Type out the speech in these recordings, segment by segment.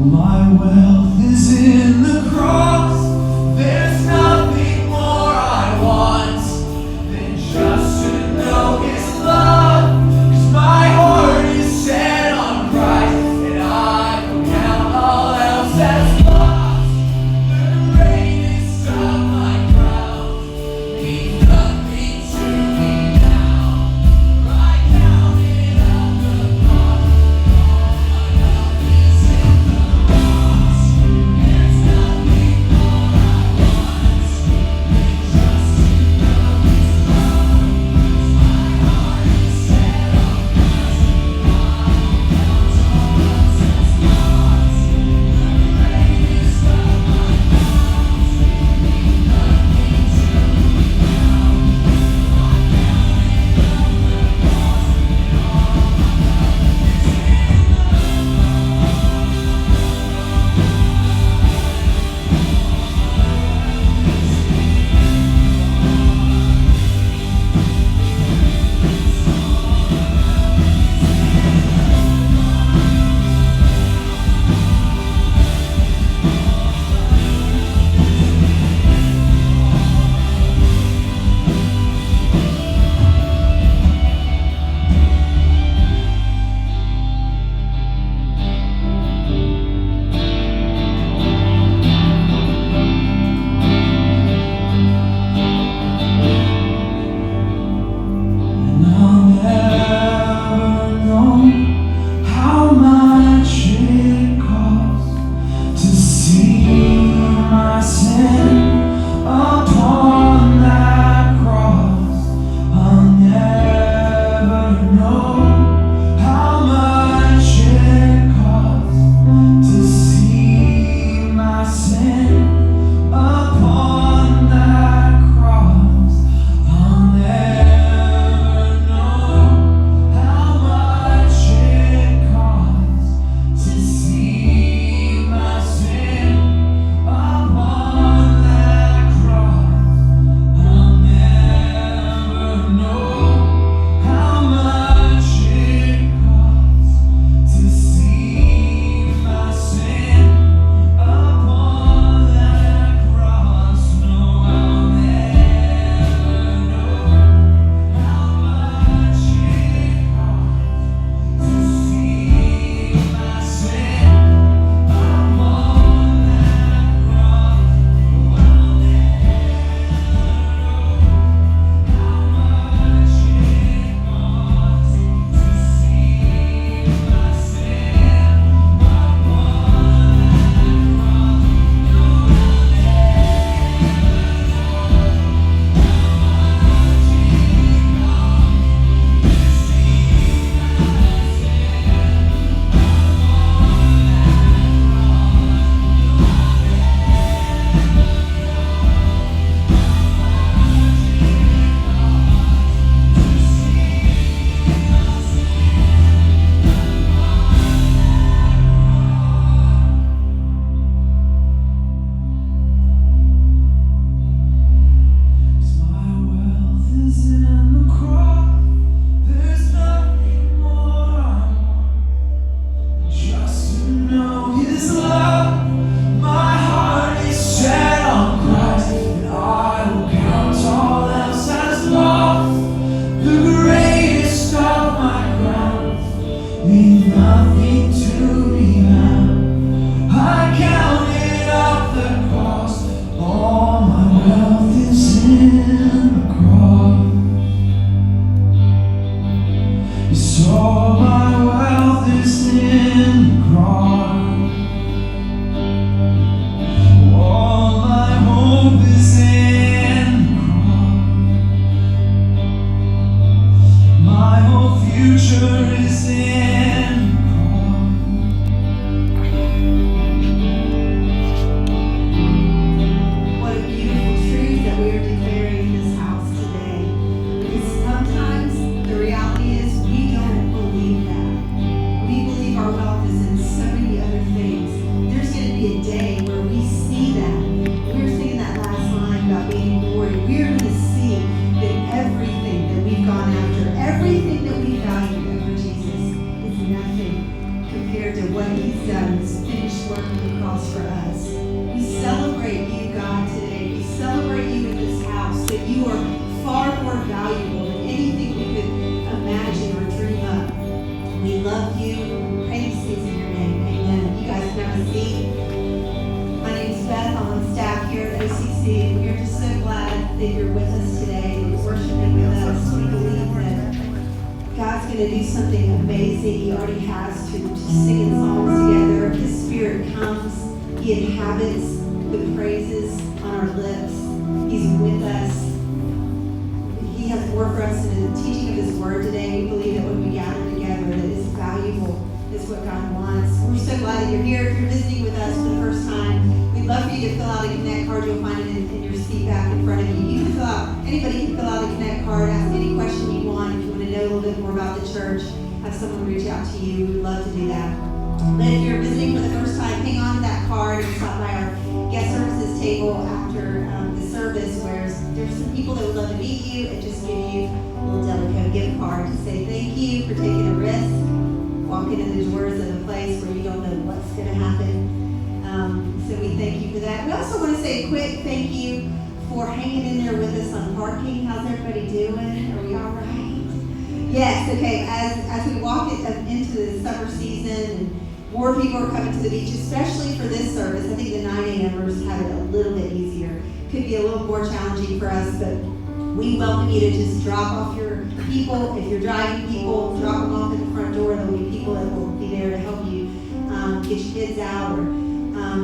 My wealth is in the cross. There's nothing more I want than just to know His love. 'Cause my heart is set on Christ, and I will count all else as lost. The greatest of my crowns means nothing to me now. I count it up the cost. All my wealth is in the cross. There's nothing more I want than just to know His love. 'Cause my heart is set on Christ, and I will count all else as lost. The greatest of my crowns means nothing to me now. I count it up the cost, and all my wealth is in the And I'll never know how much it costs to see my sin upon that cross. I'll never know how much it costs to see my sin upon that cross. I'll never know how much it costs to see my sin upon that cross. I'll never know how much it costs to see my sin upon that cross. No, I'll never know how much it costs to see my sin upon that cross. No, I'll never know how much it costs to see my sin upon that cross. My wealth is in the cross. There's nothing more I want just to know His love. My heart is set on Christ, and I will count all else as lost. The greatest of my crowns means nothing to me now. I counted up the cost. All my wealth is in the cross. Yes, all my wealth is in the cross. All my hope is in the cross. My whole future is in the cross. What a beautiful truth that we are declaring in this house today. Because sometimes the reality is we don't believe that. We believe our wealth is in so many other things. There's going to be a day where we see that. We were singing that last line about being glory. We are going to see that everything that we've gone after, everything that we value over Jesus is nothing compared to what He's done, His finished work on the cross for us. We celebrate you, God, today. We celebrate you in this house, that you are far more valuable than anything we could imagine or dream up. We love you. We pray these things in your name. Amen. You guys can have a seat. My name is Beth. I'm on staff here at OCC, and we're just so glad that you're with us today and worshiping with us. We believe that God's going to do something amazing. He already has through just singing songs together. His Spirit comes. He inhabits the praises on our lips. He's with us. He has more for us in the teaching of His Word today. We believe that when we gather together, that it's valuable. Is what God wants. We're so glad that you're here. If you're visiting with us for the first time, we'd love for you to fill out a Connect card. You'll find it in your seat back in front of you. You can fill out, anybody can fill out a Connect card, ask any question you want. If you want to know a little bit more about the church, have someone reach out to you. We'd love to do that. But if you're visiting for the first time, hang on to that card and stop by our guest services table after the service, where there's some people that would love to meet you and just give you a little delicate gift card to say thank you for taking a risk, walking in the doors of a place where you don't know what's going to happen. So we thank you for that. We also want to say a quick thank you for hanging in there with us on parking. How's everybody doing? Are we all right? Yes, okay. As we walk into the summer season and more people are coming to the beach, especially for this service, I think the 9 a.m.ers have it a little bit easier. Could be a little more challenging for us, but we welcome you to just drop off your people. If you're driving people, drop them off at the front door. There'll be people that will be there to help you get your kids out or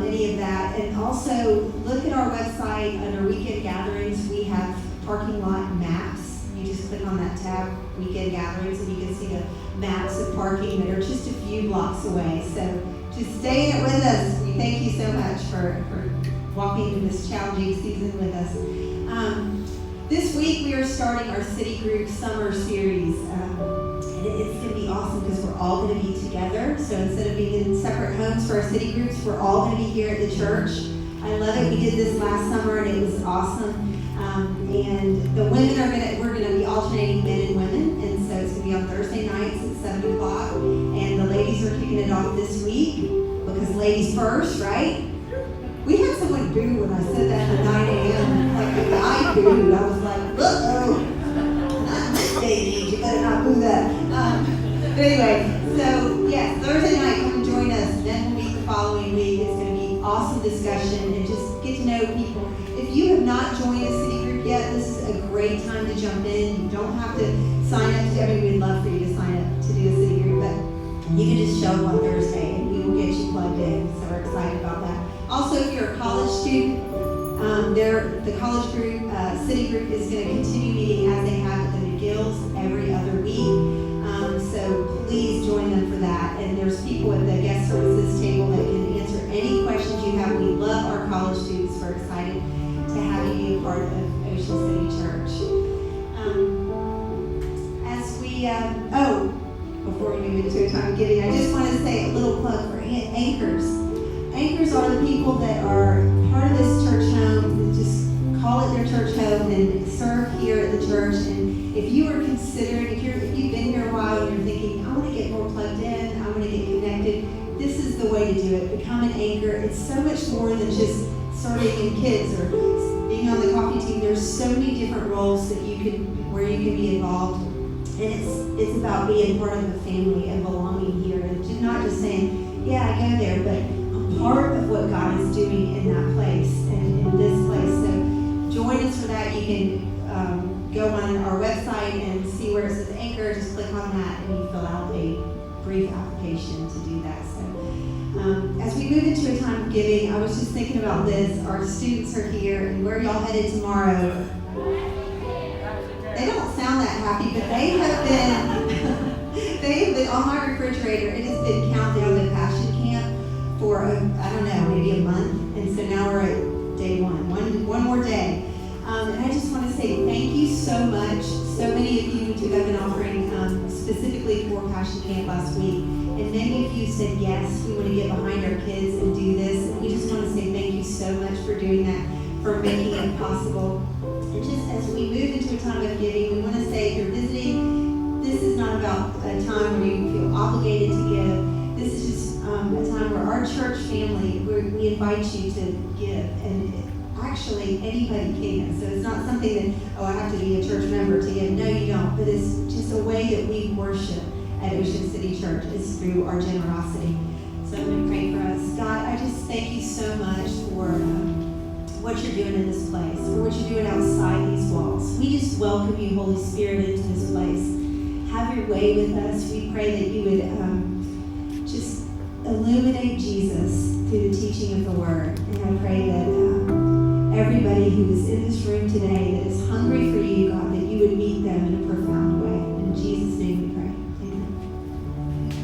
any of that. And also, look at our website under Weekend Gatherings. We have parking lot maps. You just click on that tab, Weekend Gatherings, and you can see the maps of parking that are just a few blocks away. So just stay in it with us. We thank you so much for walking through this challenging season with us. This week we are starting our City Group Summer Series. And it's going to be awesome because we're all going to be together. So instead of being in separate homes for our city groups, we're all going to be here at the church. I love it. We did this last summer and it was awesome. And the women we're going to be alternating men and women. And so it's going to be on Thursday nights at 7 o'clock. And the ladies are kicking it off this week because ladies first, right? We had someone boo when I said that at 9 a.m. Like a guy booed. I was like, uh-oh. Not this day and age. You better not boo that. But anyway, so yes, Thursday night, come and join us. Then we'll meet the following week. It's going to be awesome discussion and just get to know people. If you have not joined a city group yet, this is a great time to jump in. You don't have to sign up to every. We'd love for you to sign up to do a city group, but you can just show up on Thursday and we will get you plugged in. So we're excited about that. Also, if you're a college student, the college group, city group is going to continue meeting as they have at the McGills every other week. So please join them for that. And there's people at the guest services table that can answer any questions you have. We love our college students. We're excited to have you be a part of Ocean City Church. Before we move into a time of giving, I just want to say a little plug for anchors. Anchors are the people that are part of this church home, that just call it their church home and serve here at the church. And if you are considering, if you've been here a while and you're thinking, I want to get more plugged in, I want to get connected, this is the way to do it. Become an anchor. It's so much more than just serving in kids or being on the coffee team. There's so many different roles that where you can be involved. And it's about being part of the family and belonging here. And not just saying, yeah, I go there, but I'm part of what God is doing in that place and in this place. So join us for that. You can go on our website and see where it says Anchor. Just click on that and you fill out a brief application to do that. So as we move into a time of giving, I was just thinking about this. Our students are here, and where y'all headed tomorrow? They don't sound that happy, but they have been on my refrigerator. It has been countdown to Passion Camp for, I don't know, maybe a month. And so now we're at day one more day. And I just want to say thank you so much. So many of you took up an offering specifically for Passion Camp last week. And many of you said, yes, we want to get behind our kids and do this. And we just want to say thank you so much for doing that, for making it possible. And just as we move into a time of giving, we want to say if you're visiting, this is not about a time where you feel obligated to give. This is just a time where our church family, we invite you to give, and actually anybody can. So it's not something that, oh, I have to be a church member to give. No, you don't. But it's just a way that we worship at Ocean City Church is through our generosity. So I'm going to pray for us. God, I just thank you so much for what you're doing in this place, for what you're doing outside these walls. We just welcome you, Holy Spirit, into this place. Have your way with us. We pray that you would just illuminate Jesus through the teaching of the Word. And I pray that everybody who is in this room today that is hungry for you, God, that you would meet them in a profound way. In Jesus' name we pray. Amen.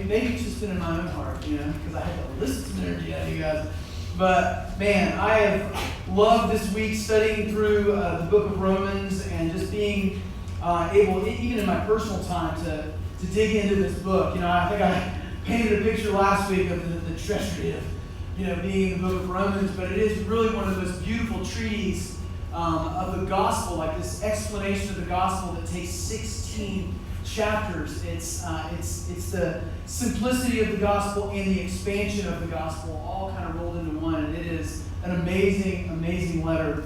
Maybe it's just been in my own heart, because I had to listen to some energy out of you guys. But man, I have loved this week studying through the book of Romans and just being able, even in my personal time, to dig into this book. I think I painted a picture last week of the treasury of being in the book of Romans, but it is really one of those beautiful treaties of the gospel, like this explanation of the gospel that takes 16 chapters. It's the simplicity of the gospel and the expansion of the gospel all kind of rolled into one, and it is an amazing, amazing letter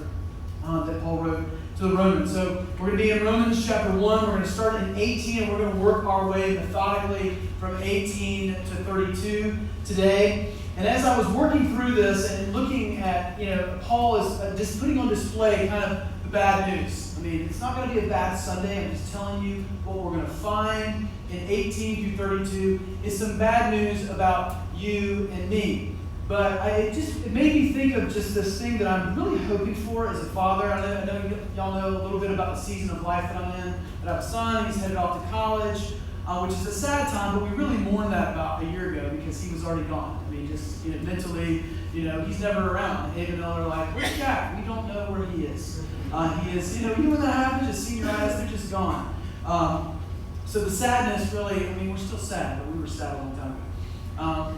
that Paul wrote to the Romans. So we're going to be in Romans chapter 1. We're going to start in 18, and we're going to work our way methodically from 18 to 32 today. And as I was working through this and looking at, Paul is just putting on display kind of the bad news. I mean, it's not going to be a bad Sunday. I'm just telling you what we're going to find in 18 through 32 is some bad news about you and me. But it made me think of just this thing that I'm really hoping for as a father. I know y'all know a little bit about the season of life that I'm in. I have a son. He's headed off to college, which is a sad time, but we really mourned that about a year ago because he was already gone. I mean, just mentally, he's never around. Abe and Elle are like, "Where's Jack? We don't know where he is." He is, when that happens, just senior eyes, they're just gone. So the sadness really, we're still sad, but we were sad a long time ago.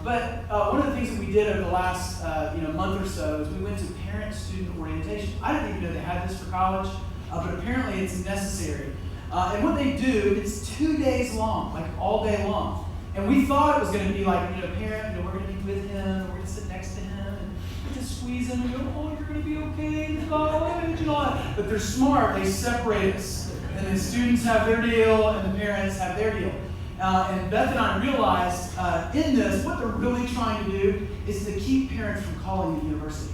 But one of the things that we did over the last month or so is we went to parent-student orientation. I didn't even know they had this for college, but apparently it's necessary. And what they do, it's 2 days long, like all day long. And we thought it was going to be like, parent, we're going to be with him, we're going to sit next to him, and we're just squeeze him and go, oh, you're going to be okay in college and all that. But they're smart, they separate us. And the students have their deal, and the parents have their deal. And Beth and I realized in this, what they're really trying to do is to keep parents from calling the university.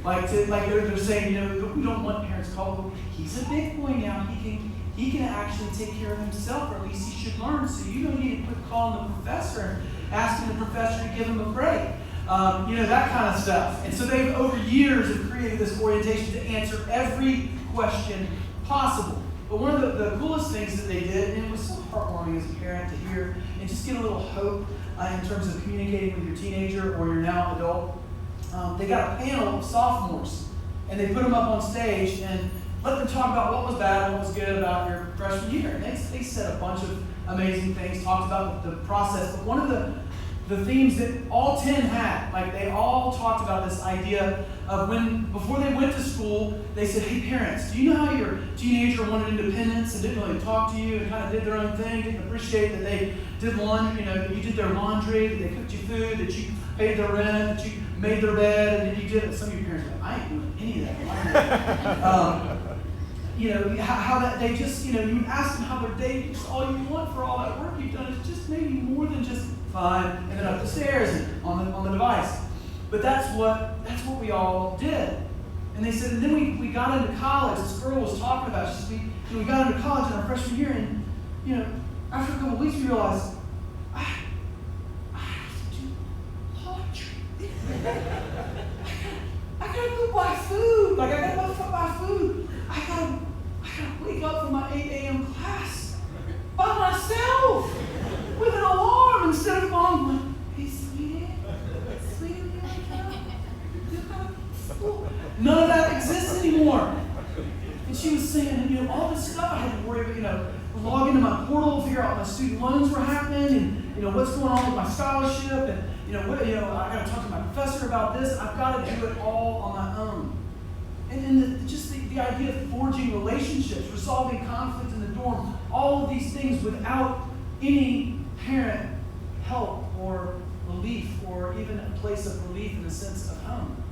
They're saying, we don't want parents calling. He's a big boy now. He can actually take care of himself, or at least he should learn. So you don't need to quit calling the professor and asking the professor to give him a break. That kind of stuff. And so they've, over years, have created this orientation to answer every question possible. But one of the coolest things that they did, and it was so heartwarming as a parent to hear and just get a little hope in terms of communicating with your teenager or your now adult, they got a panel of sophomores, and they put them up on stage and let them talk about what was bad and what was good about your freshman year. And they said a bunch of amazing things, talked about the process. But one of the the themes that all 10 had. Like, they all talked about this idea of before they went to school, they said, hey parents, do you know how your teenager wanted independence and didn't really talk to you and kind of did their own thing, didn't appreciate that they did laundry, that you did their laundry, that they cooked you food, that you paid their rent, that you made their bed, and that you did it. Some of your parents are like, I ain't doing any of that. How that they just, you would ask them how their day, just all you want for all that work you've done is just maybe more than just fine, and then up the stairs and on the device. But that's what we all did. And they said, and then we got into college. This girl was talking about, she said, we got into college in our freshman year, and after a couple of weeks we realized, I have to do laundry. I gotta go buy food. Like, I gotta go buy food. I gotta wake up for my 8 a.m. class by myself with an alarm instead of mom going, hey, sweetie, you wake up? You gotta go to school. None of that exists anymore. And she was saying, all this stuff I had to worry about, log into my portal, figure out what my student loans were happening, and what's going on with my scholarship, and I got to talk to my professor about this. I've got to do it all on my own. And just the idea of forging relationships, resolving conflict in the dorm, all of these things without any parent help or relief, or even a place of relief in the sense of home.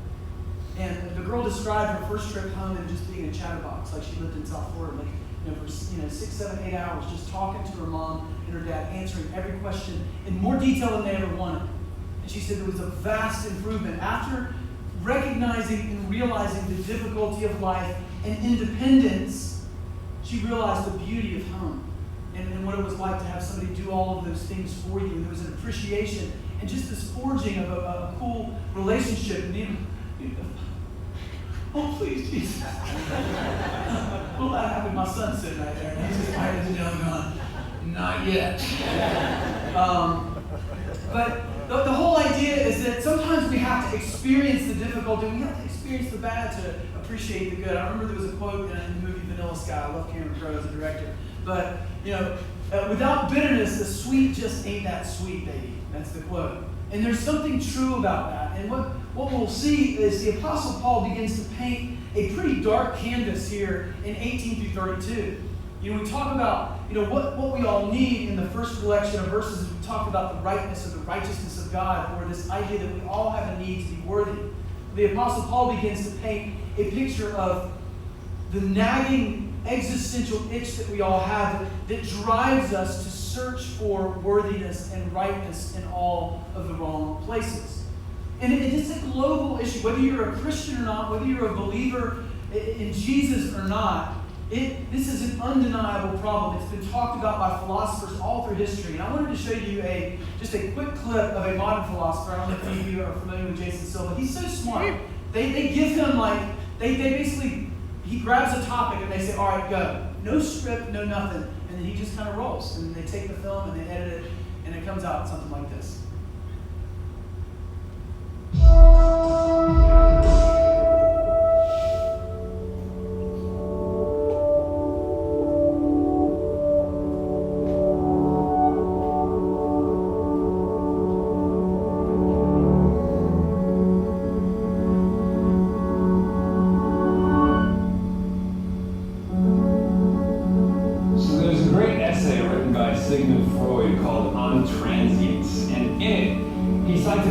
And the girl described her first trip home and just being a chatterbox, like she lived in South Florida, for 6, 7, 8 hours, just talking to her mom and her dad, answering every question in more detail than they ever wanted. And she said there was a vast improvement. After recognizing and realizing the difficulty of life and independence, she realized the beauty of home and what it was like to have somebody do all of those things for you. And there was an appreciation and just this forging of a cool relationship. And oh, please, Jesus. Well, that happened. My son's sitting right there. And he's just quiet as going, not yet. But the whole idea is that sometimes we have to experience the difficulty. We have to experience the bad to appreciate the good. I remember there was a quote in the movie Vanilla Sky. I love Cameron Crowe as a director. But, without bitterness, the sweet just ain't that sweet, baby. That's the quote. And there's something true about that. And what we'll see is the Apostle Paul begins to paint a pretty dark canvas here in 18 through 32. We talk about, what we all need in the first collection of verses is we talk about the rightness or the righteousness of God, or this idea that we all have a need to be worthy. The Apostle Paul begins to paint a picture of the nagging existential itch that we all have that drives us to search for worthiness and rightness in all of the wrong places. And it's a global issue. Whether you're a Christian or not, whether you're a believer in Jesus or not, this is an undeniable problem. It's been talked about by philosophers all through history. And I wanted to show you just a quick clip of a modern philosopher. I don't know if any of you are familiar with Jason Silva. He's so smart. They give him they basically, he grabs a topic and they say, all right, go. No script, no nothing. And then he just kind of rolls. And they take the film and they edit it, and it comes out something like this.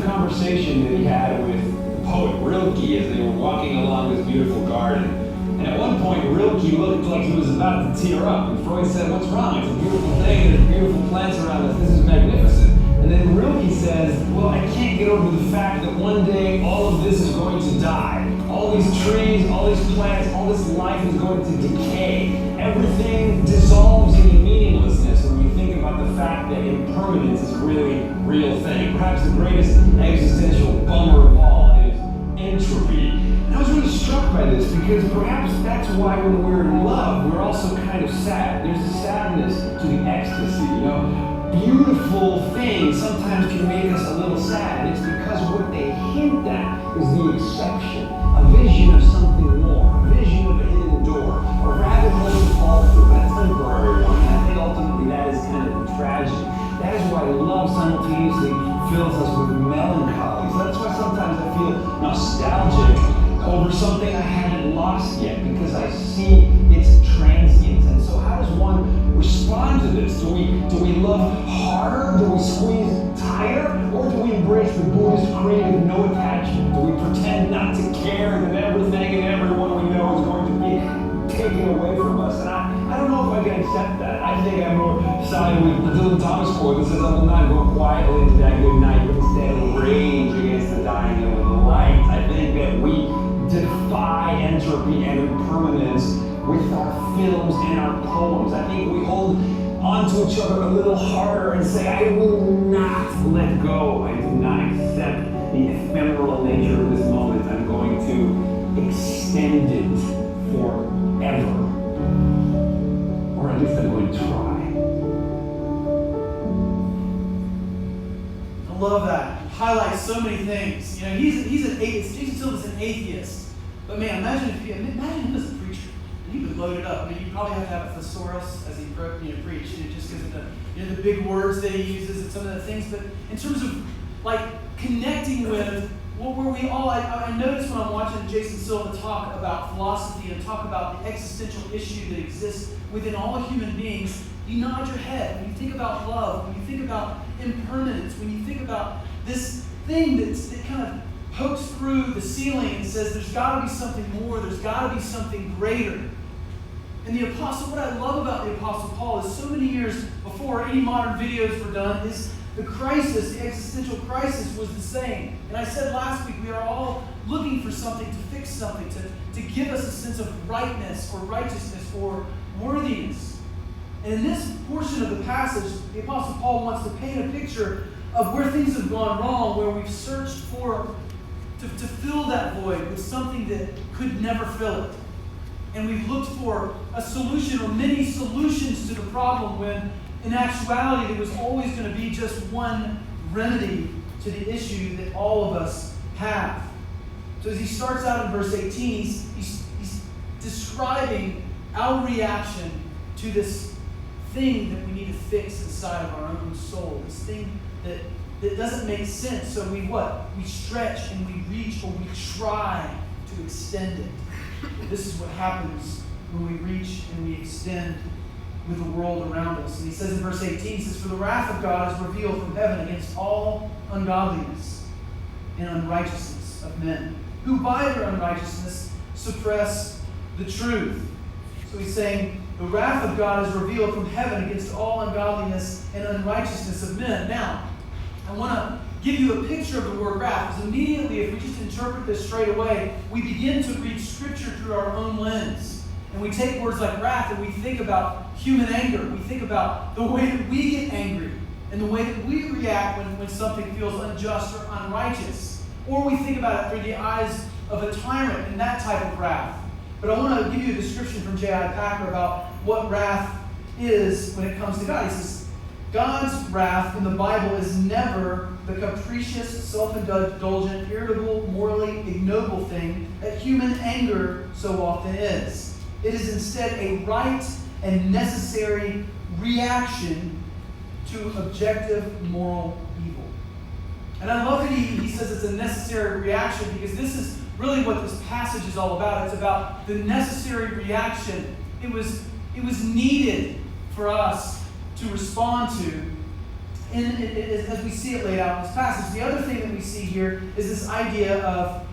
Conversation that he had with the poet Rilke as they were walking along this beautiful garden. And at one point, Rilke looked like he was about to tear up. And Freud said, what's wrong? It's a beautiful day. There's beautiful plants around us. This is magnificent. And then Rilke says, well, I can't get over the fact that one day all of this is going to die. All these trees, all these plants, all this life is going to decay. Everything dissolves into meaninglessness when we think about the fact that impermanence is a really real thing. Perhaps the greatest existential bummer of all is entropy. And I was really struck by this because perhaps that's why when we're in love, we're also kind of sad. There's a sadness to the ecstasy, Beautiful things sometimes can make us a little sad, and it's because what they hint at is the exception, a vision of something more, a vision of a hidden door, a rabbit hole to fall through, but a temporary one. And I think ultimately that is kind of the tragedy. That is why love simultaneously fills us with melancholy. So that's why sometimes I feel nostalgic over something I haven't lost yet, because I see its transience. And so how does one respond to this? Do we love harder? Do we squeeze tighter? Or do we embrace the Buddhist creed of no attachment? Do we pretend not to care that everything and everyone we know is going to be taken away from us? And I don't know if I can accept that. I think I'm more sided with the Dylan Thomas quote that says, I will not go quietly into that good night, but instead rage against the dying of the light. I think that we defy entropy and impermanence with our films and our poems. I think we hold onto each other a little harder and say, I will not let go. I do not accept the ephemeral nature of this moment. I'm going to extend it forever. Or at least I'm going to try. I love that. It highlights so many things. You know, he's an atheist. Jason Silva's an atheist. But man, imagine him as a preacher. And he would load it up. I mean, you probably have to have a thesaurus as he preached, just because of the big words that he uses and some of the things. But in terms of like connecting with where we all, I notice when I'm watching Jason Silva talk about philosophy and talk about the existential issue that exists within all human beings, you nod your head when you think about love, when you think about impermanence, when you think about this thing that kind of pokes through the ceiling and says there's got to be something more, there's got to be something greater. And the apostle, what I love about the Apostle Paul is so many years before any modern videos were done, is the crisis, the existential crisis was the same. And I said last week, we are all looking for something to fix something, to give us a sense of rightness or righteousness or worthiness. And in this portion of the passage, the Apostle Paul wants to paint a picture of where things have gone wrong, where we've searched for to fill that void with something that could never fill it. And we've looked for a solution or many solutions to the problem when in actuality there was always going to be just one remedy to the issue that all of us have. So as he starts out in verse 18, he's describing our reaction to this thing that we need to fix inside of our own soul, this thing that doesn't make sense. So we what? We stretch and we reach, or we try to extend it. This is what happens when we reach and we extend with the world around us. And he says in verse 18, he says, for the wrath of God is revealed from heaven against all ungodliness and unrighteousness of men, who by their unrighteousness suppress the truth. So he's saying, the wrath of God is revealed from heaven against all ungodliness and unrighteousness of men. Now, I want to give you a picture of the word wrath, because immediately, if we just interpret this straight away, we begin to read Scripture through our own lens. And we take words like wrath and we think about human anger. We think about the way that we get angry and the way that we react when something feels unjust or unrighteous. Or we think about it through the eyes of a tyrant and that type of wrath. But I want to give you a description from J.I. Packer about what wrath is when it comes to God. He says, God's wrath in the Bible is never the capricious, self-indulgent, irritable, morally ignoble thing that human anger so often is. It is instead a right and necessary reaction to objective moral evil. And I love that he says it's a necessary reaction, because this is really what this passage is all about. It's about the necessary reaction. It was needed for us to respond to, and as we see it laid out in this passage. The other thing that we see here is this idea of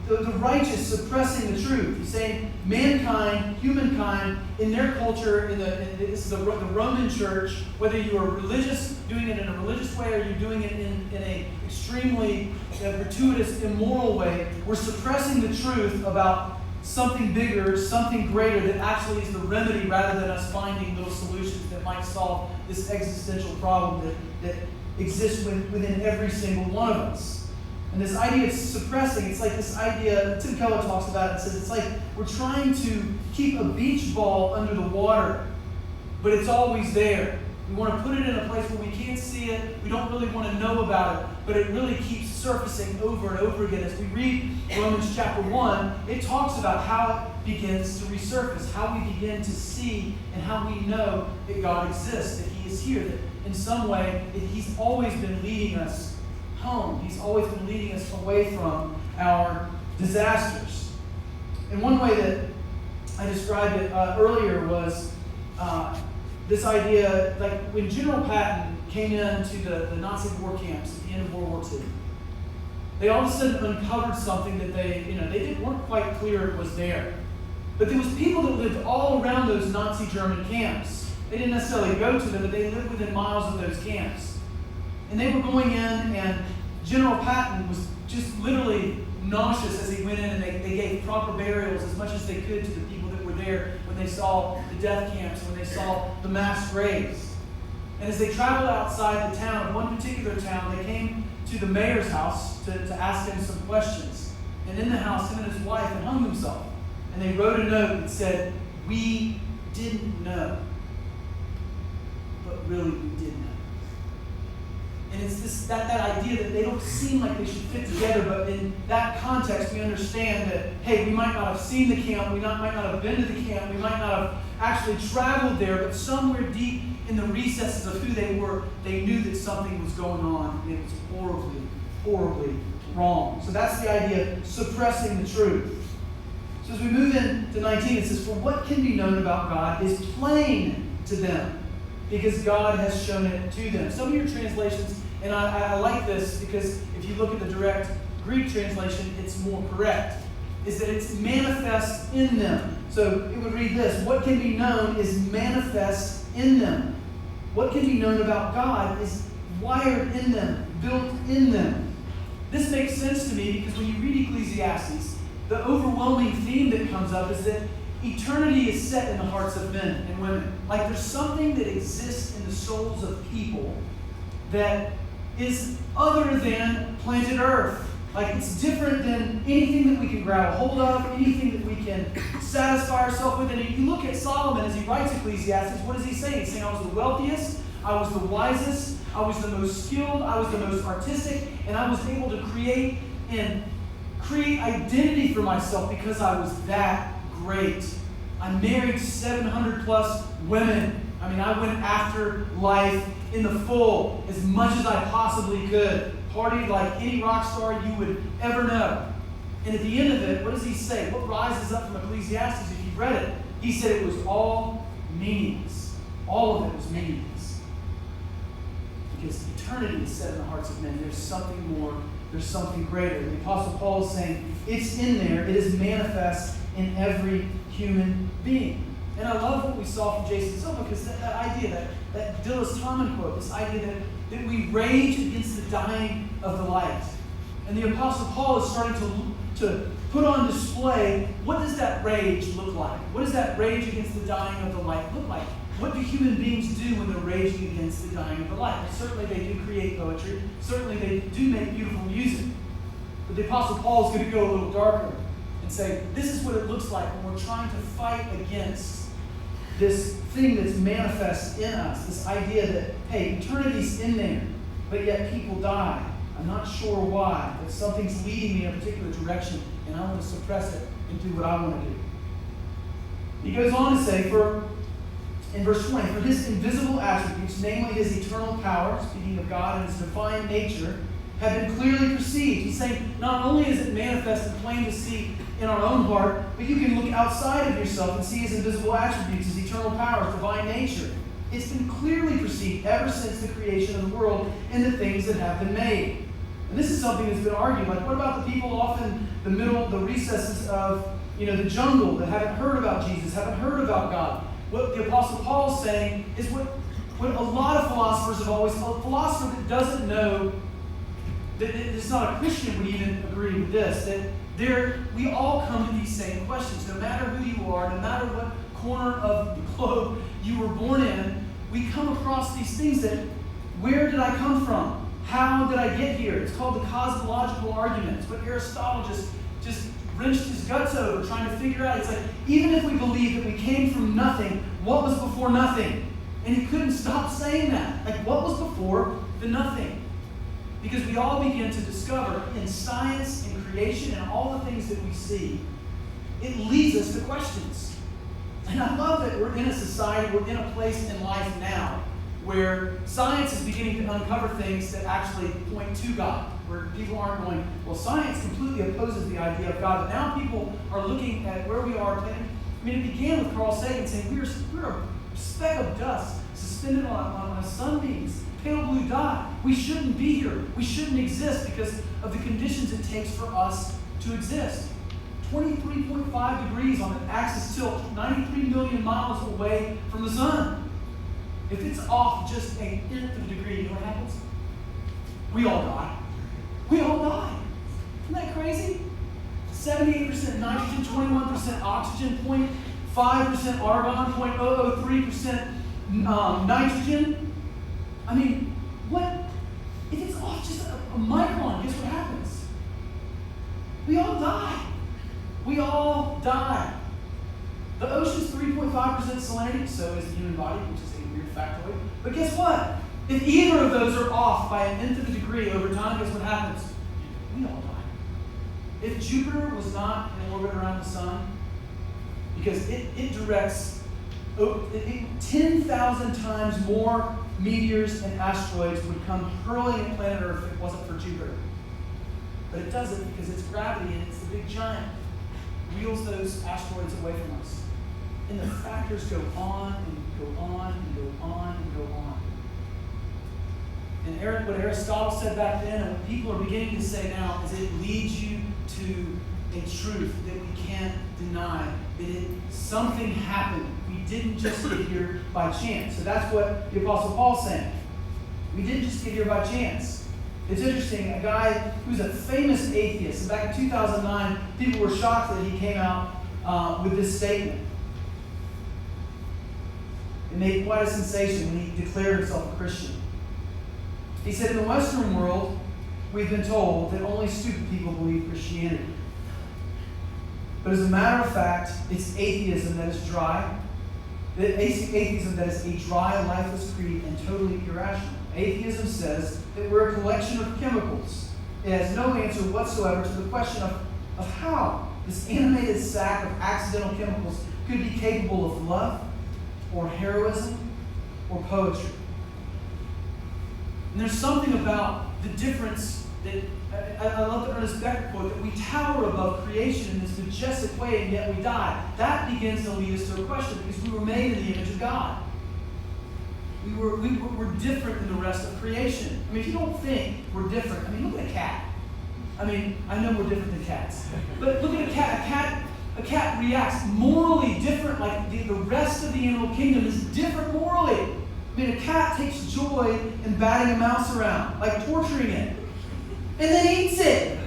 the righteous suppressing the truth. He's saying mankind, humankind, in their culture, this is the Roman church, whether you are religious, doing it in a religious way, or you're doing it in an extremely gratuitous, immoral way, we're suppressing the truth about something bigger, something greater that actually is the remedy, rather than us finding those solutions that might solve this existential problem that exists within every single one of us. And this idea of suppressing, it's like this idea, Tim Keller talks about it and says it's like we're trying to keep a beach ball under the water, but it's always there. We want to put it in a place where we can't see it, we don't really want to know about it, but it really keeps surfacing over and over again. As we read Romans chapter 1, it talks about how it begins to resurface, how we begin to see and how we know that God exists, that He is here, that in some way that He's always been leading us home. He's always been leading us away from our disasters. And one way that I described it earlier was this idea, like when General Patton came into the Nazi war camps at the end of World War II, they all of a sudden uncovered something that they weren't quite clear it was there. But there was people that lived all around those Nazi German camps. They didn't necessarily go to them, but they lived within miles of those camps. And they were going in, and General Patton was just literally nauseous as he went in, and they gave proper burials as much as they could to the people that were there when they saw the death camps, when they saw the mass graves. And as they traveled outside the town, one particular town, they came to the mayor's house to ask him some questions. And in the house, him and his wife had hung themselves. And they wrote a note that said, "We didn't know, but really we did know." And it's that idea that they don't seem like they should fit together, but in that context we understand that, hey, we might not have seen the camp, we might not have been to the camp, we might not have actually traveled there, but somewhere deep in the recesses of who they were, they knew that something was going on, and it was horribly, horribly wrong. So that's the idea of suppressing the truth. So as we move into 19, it says, "For what can be known about God is plain to them, because God has shown it to them." Some of your translations, and I like this because if you look at the direct Greek translation, it's more correct, is that it's manifest in them. So it would read this: "What can be known is manifest in them." What can be known about God is wired in them, built in them. This makes sense to me because when you read Ecclesiastes, the overwhelming theme that comes up is that eternity is set in the hearts of men and women. Like there's something that exists in the souls of people that is other than planet Earth. Like it's different than anything that we can grab a hold of, anything that we can satisfy ourselves with. And if you look at Solomon as he writes Ecclesiastes, what does he say? He's saying, "I was the wealthiest, I was the wisest, I was the most skilled, I was the most artistic, and I was able to create identity for myself because I was that great. I married 700 plus women. I mean, I went after life in the full as much as I possibly could. Partied like any rock star you would ever know." And at the end of it, what does he say? What rises up from Ecclesiastes if you've read it? He said it was all meaningless. All of it was meaningless. Because eternity is set in the hearts of men. There's something more. There's something greater. The Apostle Paul is saying it's in there. It is manifest in every human being. And I love what we saw from Jason Silva because that idea, that Dillis Harmon quote, this idea that we rage against the dying of the light. And the Apostle Paul is starting to put on display, what does that rage look like? What does that rage against the dying of the light look like? What do human beings do when they're raging against the dying of the light? Well, certainly they do create poetry. Certainly they do make beautiful music. But the Apostle Paul is going to go a little darker and say, this is what it looks like when we're trying to fight against this thing that's manifest in us, this idea that, hey, eternity's in there, but yet people die. I'm not sure why, but something's leading me in a particular direction, and I want to suppress it and do what I want to do. He goes on to say, in verse 20, "For his invisible attributes, namely his eternal power," speaking of God, "and his divine nature, have been clearly perceived." He's saying not only is it manifest and plain to see in our own heart, but you can look outside of yourself and see his invisible attributes, his eternal power, his divine nature. It's been clearly perceived ever since the creation of the world and the things that have been made. And this is something that's been argued. Like, what about the people off in the recesses of the jungle that haven't heard about Jesus, haven't heard about God? What the Apostle Paul is saying is what a lot of philosophers have always told. A philosopher that doesn't know, that it's not a Christian would even agree with this, that we all come to these same questions. No matter who you are, no matter what corner of the globe you were born in, we come across these things that, where did I come from? How did I get here? It's called the cosmological argument. It's what Aristotle just wrenched his guts over trying to figure out. It's like, even if we believe that we came from nothing, what was before nothing? And he couldn't stop saying that. Like, what was before the nothing? Because we all begin to discover in science and creation and all the things that we see, it leads us to questions. And I love that we're in a society, we're in a place in life now where science is beginning to uncover things that actually point to God, where people aren't going, well, science completely opposes the idea of God, but now people are looking at where we are. I mean, it began with Carl Sagan saying we're a speck of dust suspended on a sunbeam's pale blue dot. We shouldn't be here. We shouldn't exist because of the conditions it takes for us to exist. 23.5 degrees on an axis tilt, 93 million miles away from the sun. If it's off just an nth of a degree, you know what happens? We all die. We all die. Isn't that crazy? 78% nitrogen, 21% oxygen, 0.5% argon, 0.003% nitrogen. I mean, what? If it's off just a micron, guess what happens? We all die. We all die. The ocean's 3.5% salinity, so is the human body, which is a weird factoid. But guess what? If either of those are off by an nth of a degree over time, guess what happens? We all die. If Jupiter was not in orbit around the sun, because it directs 10,000 times more meteors and asteroids would come hurling at planet Earth if it wasn't for Jupiter. But it doesn't because it's gravity and it's the big giant. Wheels those asteroids away from us. And the factors go on and go on and go on and go on. And what Aristotle said back then and what people are beginning to say now is it leads you to a truth that we can't deny. That something happened. We didn't just get here by chance. So that's what the Apostle Paul's saying. We didn't just get here by chance. It's interesting, a guy who's a famous atheist, and back in 2009, people were shocked that he came out with this statement. It made quite a sensation when he declared himself a Christian. He said, in the Western world, we've been told that only stupid people believe Christianity. But as a matter of fact, it's atheism that is dry. Atheism that is a dry, lifeless creed and totally irrational. Atheism says that we're a collection of chemicals. It has no answer whatsoever to the question of how this animated sack of accidental chemicals could be capable of love or heroism or poetry. And there's something about the difference that, I love the Ernest Becker quote, that we tower above creation in this majestic way and yet we die. That begins to lead us to a question because we were made in the image of God. We're different than the rest of creation. I mean, if you don't think we're different, I mean, look at a cat. I mean, I know we're different than cats. But look at a cat. A cat reacts morally different, like the rest of the animal kingdom is different morally. I mean, a cat takes joy in batting a mouse around, like torturing it, and then eats it.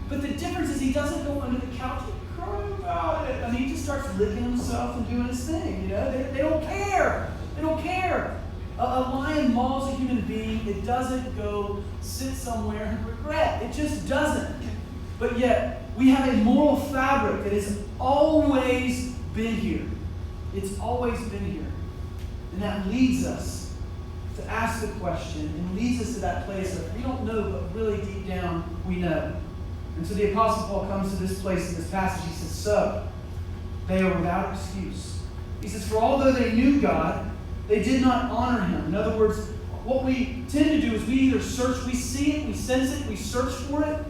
But the difference is he doesn't go under the couch and cry about it. I mean, he just starts licking himself and doing his thing, you know? They don't care. They don't care. A lion mauls a human being. It doesn't go sit somewhere and regret. It just doesn't. But yet, we have a moral fabric that has always been here. It's always been here. And that leads us to ask the question and leads us to that place of we don't know, but really deep down we know. And so the Apostle Paul comes to this place in this passage. He says, so, they are without excuse. He says, for although they knew God, they did not honor him. In other words, what we tend to do is we either search, we see it, we sense it, we search for it,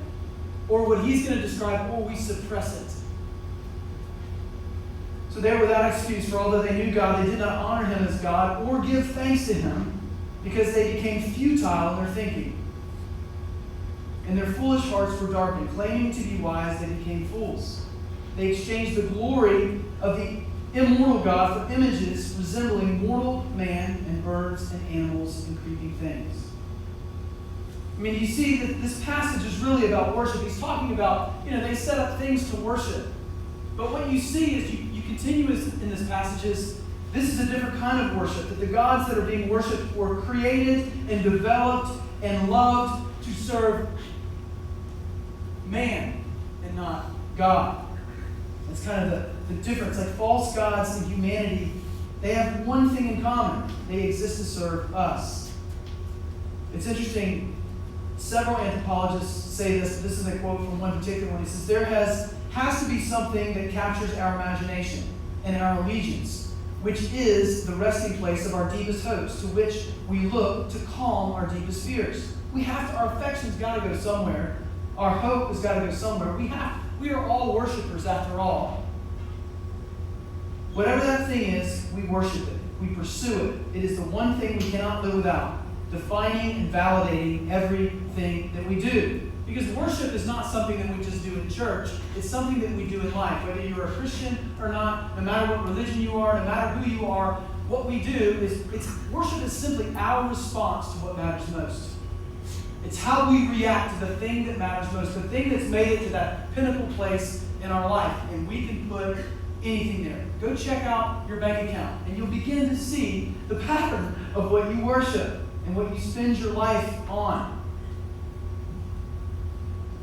or what he's going to describe, or we suppress it. So they were without excuse, for although they knew God, they did not honor him as God or give thanks to him because they became futile in their thinking. And their foolish hearts were darkened. Claiming to be wise, they became fools. They exchanged the glory of the immortal God for images resembling mortal man and birds and animals and creeping things. I mean, you see that this passage is really about worship. He's talking about, they set up things to worship. But what you see is you continue in this passage is this is a different kind of worship. That the gods that are being worshipped were created and developed and loved to serve man and not God. That's kind of the difference. Like false gods and humanity, they have one thing in common. They exist to serve us. It's interesting. Several anthropologists say this. This is a quote from one particular one. He says, there has to be something that captures our imagination and our allegiance which is the resting place of our deepest hopes, to which we look to calm our deepest fears. Our affection's got to go somewhere. Our hope has got to go somewhere. We are all worshipers after all. Whatever that thing is, we worship it. We pursue it. It is the one thing we cannot live without, defining and validating everything that we do. Because worship is not something that we just do in church. It's something that we do in life. Whether you're a Christian or not, no matter what religion you are, no matter who you are, what we do is, worship is simply our response to what matters most. It's how we react to the thing that matters most, the thing that's made it to that pinnacle place in our life. And we can put anything there. Go check out your bank account, and you'll begin to see the pattern of what you worship and what you spend your life on.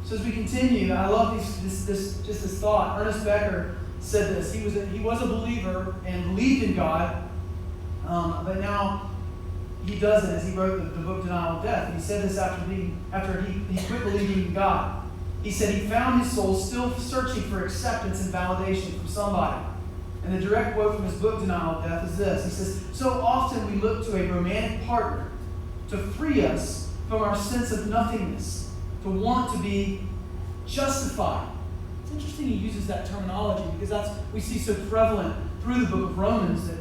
So as we continue, I love this thought. Ernest Becker said this. He was a believer and believed in God, but now he doesn't, as he wrote the book Denial of Death. And he said this after he quit believing in God. He said he found his soul still searching for acceptance and validation from somebody. And the direct quote from his book Denial of Death is this. He says, "So often we look to a romantic partner to free us from our sense of nothingness, to want to be justified." It's interesting he uses that terminology because we see so prevalent through the book of Romans that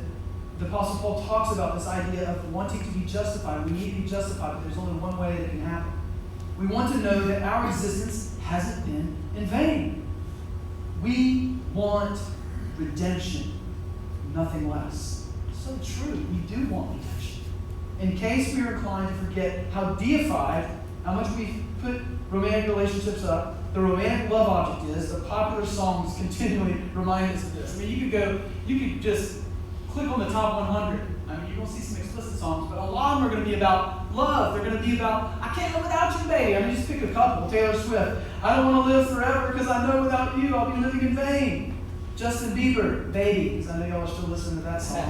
the Apostle Paul talks about this idea of wanting to be justified. We need to be justified, but there's only one way that it can happen. We want to know that our existence hasn't been in vain. We want redemption, nothing less. So true, we do want redemption. In case we are inclined to forget how deified, how much we put romantic relationships up, the romantic love object is, the popular songs continually remind us of this. I mean, you could just click on the top 100. I mean, you're going to see some explicit songs, but a lot of them are going to be about love. They're going to be about, I can't live without you, baby. I mean, just pick a couple. Taylor Swift, I don't want to live forever because I know without you I'll be living in vain. Justin Bieber, Baby, because I know y'all are still listening to that song.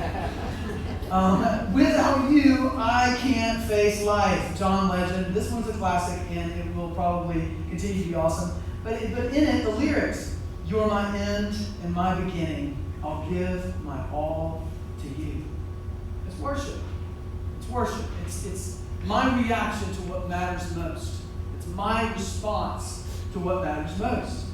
Without you, I can't face life. John Legend. This one's a classic, and it will probably continue to be awesome. But in it, the lyrics, "You're my end and my beginning. I'll give my all to you." It's worship. It's worship. It's my reaction to what matters most. It's my response to what matters most.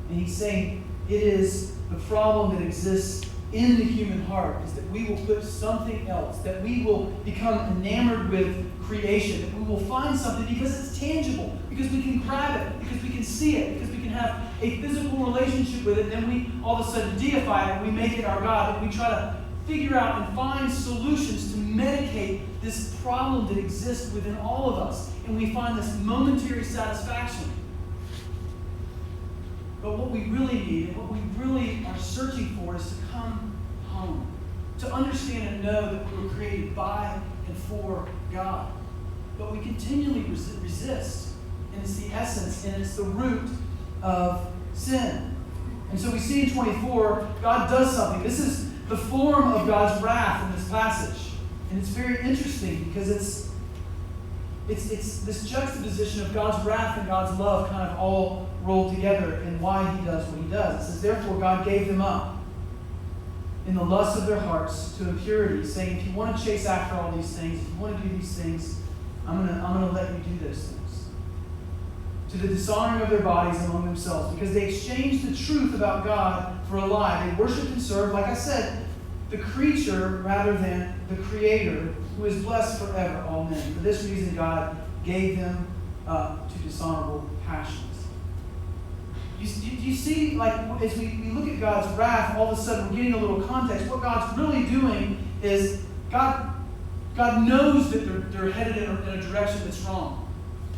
And he's saying it is the problem that exists in the human heart is that we will put something else, that we will become enamored with creation, that we will find something because it's tangible, because we can grab it, because we can see it, because we can have a physical relationship with it, then we all of a sudden deify it and we make it our God, and we try to figure out and find solutions to medicate this problem that exists within all of us, and we find this momentary satisfaction. But what we really need and what we really are searching for is to come home, to understand and know that we were created by and for God. But we continually resist, and it's the essence and it's the root of sin. And so we see in 24, God does something. This is the form of God's wrath in this passage. And it's very interesting because it's this juxtaposition of God's wrath and God's love kind of all rolled together in why he does what he does. It says, "Therefore God gave them up in the lust of their hearts to impurity," saying, if you want to chase after all these things, if you want to do these things, I'm gonna let you do those things. To the dishonoring of their bodies among themselves, because they exchanged the truth about God for a lie. They worshiped and served, like I said, the creature rather than the Creator, who is blessed forever. Amen. For this reason, God gave them up to dishonorable passions. You see, like, as we look at God's wrath, all of a sudden we're getting a little context. What God's really doing is God knows that they're headed in a direction that's wrong.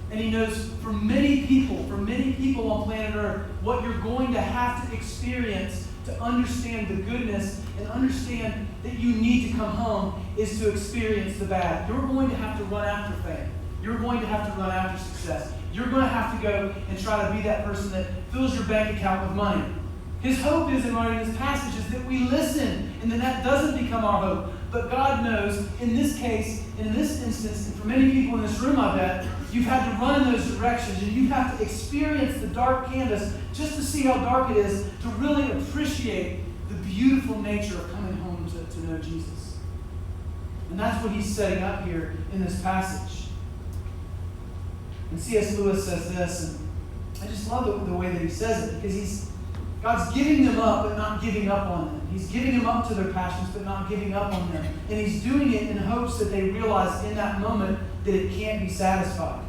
And he knows for many people on planet Earth, what you're going to have to experience to understand the goodness and understand that you need to come home is to experience the bad. You're going to have to run after fame. You're going to have to run after success. You're going to have to go and try to be that person that fills your bank account with money. His hope is in writing this passage is that we listen and then that doesn't become our hope. But God knows in this case, in this instance, and for many people in this room, I bet, you've had to run in those directions and you have to experience the dark canvas just to see how dark it is to really appreciate the beautiful nature of coming home to to know Jesus. And that's what he's setting up here in this passage. And C.S. Lewis says this, and I just love the way that he says it, because God's giving them up but not giving up on them. He's giving them up to their passions but not giving up on them. And he's doing it in hopes that they realize in that moment that it can't be satisfied.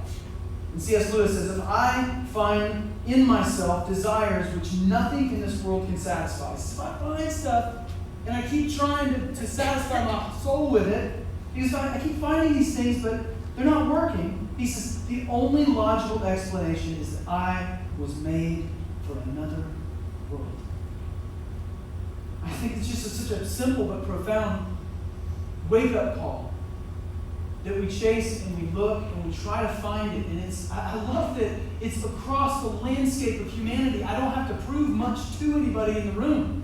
And C.S. Lewis says, if I find in myself desires which nothing in this world can satisfy. So if I find stuff and I keep trying to satisfy my soul with it, because I keep finding these things but they're not working, he says, the only logical explanation is that I was made for another world. I think it's just such a simple but profound wake-up call that we chase and we look and we try to find it. And I love that it's across the landscape of humanity. I don't have to prove much to anybody in the room.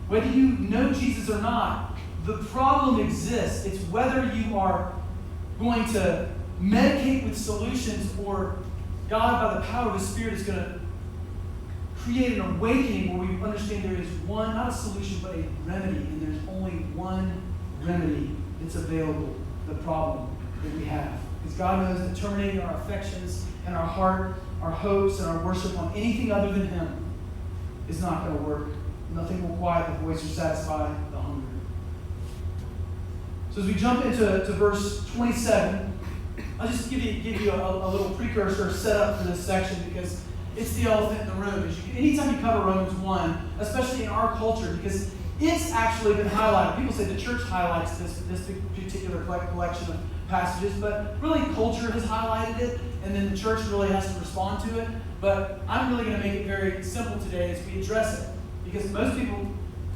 Whether you know Jesus or not, the problem exists. It's whether you are going to medicate with solutions or God, by the power of the Spirit, is going to create an awakening where we understand there is one, not a solution, but a remedy. And there's only one remedy that's available. The problem that we have. Because God knows that terminating our affections and our heart, our hopes, and our worship on anything other than Him is not going to work. Nothing will quiet the voice or satisfy the hunger. So as we jump into verse 27, I'll just give you a little precursor set up for this section because it's the elephant in the room. Anytime you cover Romans 1, especially in our culture, because it's actually been highlighted. People say the church highlights this particular collection of passages, but really culture has highlighted it, and then the church really has to respond to it. But I'm really going to make it very simple today as we address it, because most people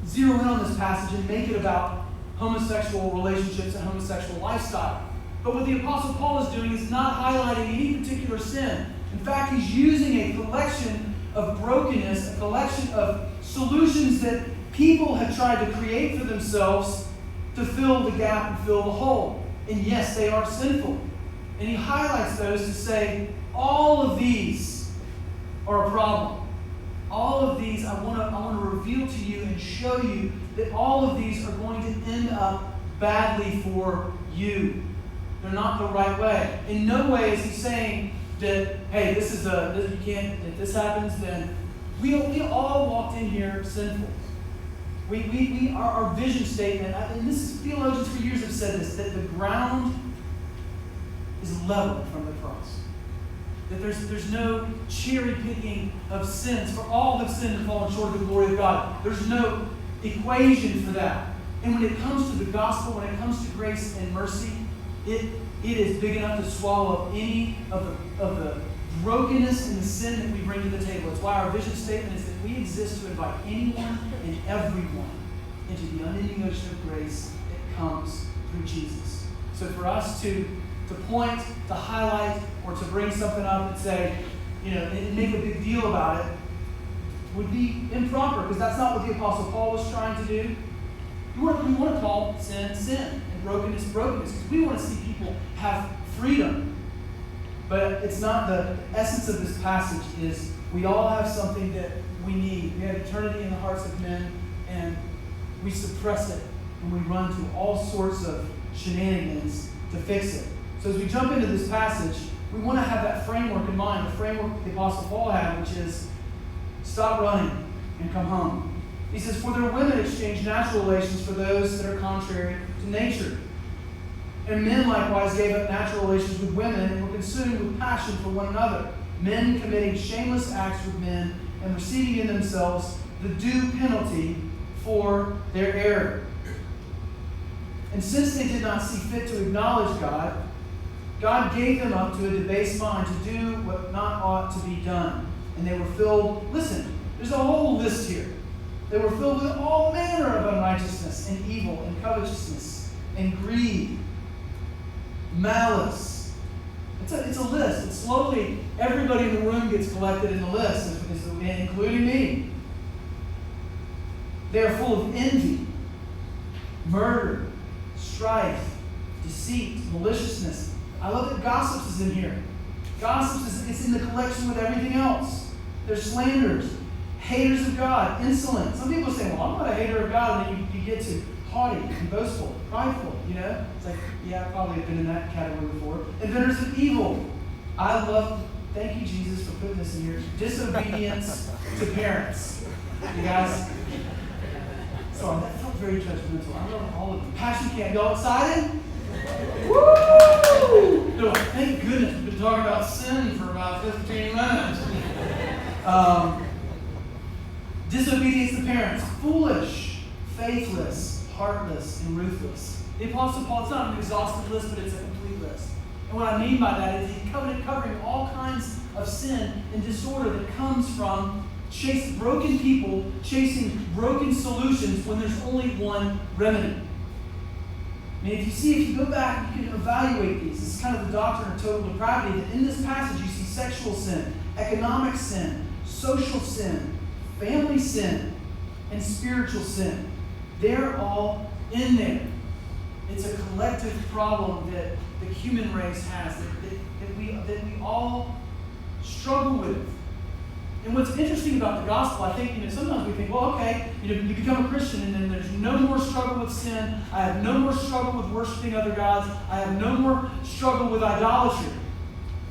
zero in on this passage and make it about homosexual relationships and homosexual lifestyle. But what the Apostle Paul is doing is not highlighting any particular sin. In fact, he's using a collection of brokenness, a collection of solutions that people have tried to create for themselves to fill the gap and fill the hole. And yes, they are sinful. And he highlights those to say, all of these are a problem. All of these, I want to reveal to you and show you that all of these are going to end up badly for you. They're not the right way. In no way is he saying that, hey, if this happens, then we all walked in here sinful. Our vision statement, and theologians for years have said this, that the ground is level from the cross. That there's no cherry picking of sins, for all have sinned and fallen short of the glory of God. There's no equation for that. And when it comes to the gospel, when it comes to grace and mercy, it is big enough to swallow up any of the brokenness and the sin that we bring to the table. It's why our vision statement is that we exist to invite anyone and everyone into the unending ocean of grace that comes through Jesus. So for us to point, to highlight, or to bring something up and say, and make a big deal about it would be improper, because that's not what the Apostle Paul was trying to do. We want to call sin, sin, and brokenness, brokenness, because we want to see people have freedom. But it's not the essence of this passage is we all have something that we need. We have eternity in the hearts of men, and we suppress it, and we run to all sorts of shenanigans to fix it. So as we jump into this passage, we want to have that framework in mind, the framework the Apostle Paul had, which is stop running and come home. He says, for their women exchange natural relations for those that are contrary to nature. And men likewise gave up natural relations with women and were consumed with passion for one another, men committing shameless acts with men and receiving in themselves the due penalty for their error. And since they did not see fit to acknowledge God, God gave them up to a debased mind to do what not ought to be done. And they were filled, listen, there's a whole list here. They were filled with all manner of unrighteousness and evil and covetousness and greed, malice. It's a list. And slowly, everybody in the room gets collected in the list, including me. They are full of envy, murder, strife, deceit, maliciousness. I love that gossip is in here. Gossip is in the collection with everything else. They're slanderers, haters of God, insolent. Some people say, well, I'm not a hater of God, and then you get to haughty and boastful, prideful, It's like, yeah, I probably have been in that category before. Inventors of evil. I love, thank you, Jesus, for putting this in here. Disobedience to parents. You guys? Sorry, that felt very judgmental. I love all of them. Passion camp. Y'all excited? Woo! No, thank goodness we've been talking about sin for about 15 minutes. Disobedience to parents. Foolish, faithless, heartless, and ruthless. The Apostle Paul, it's not an exhaustive list, but it's a complete list. And what I mean by that is he's covering all kinds of sin and disorder that comes from chasing broken people, chasing broken solutions when there's only one remedy. I mean, if you go back, you can evaluate these. This is kind of the doctrine of total depravity. That in this passage, you see sexual sin, economic sin, social sin, family sin, and spiritual sin. They're all in there. It's a collective problem that the human race has, that we all struggle with. And what's interesting about the gospel, I think, sometimes we think, well, okay, you become a Christian and then there's no more struggle with sin. I have no more struggle with worshiping other gods. I have no more struggle with idolatry.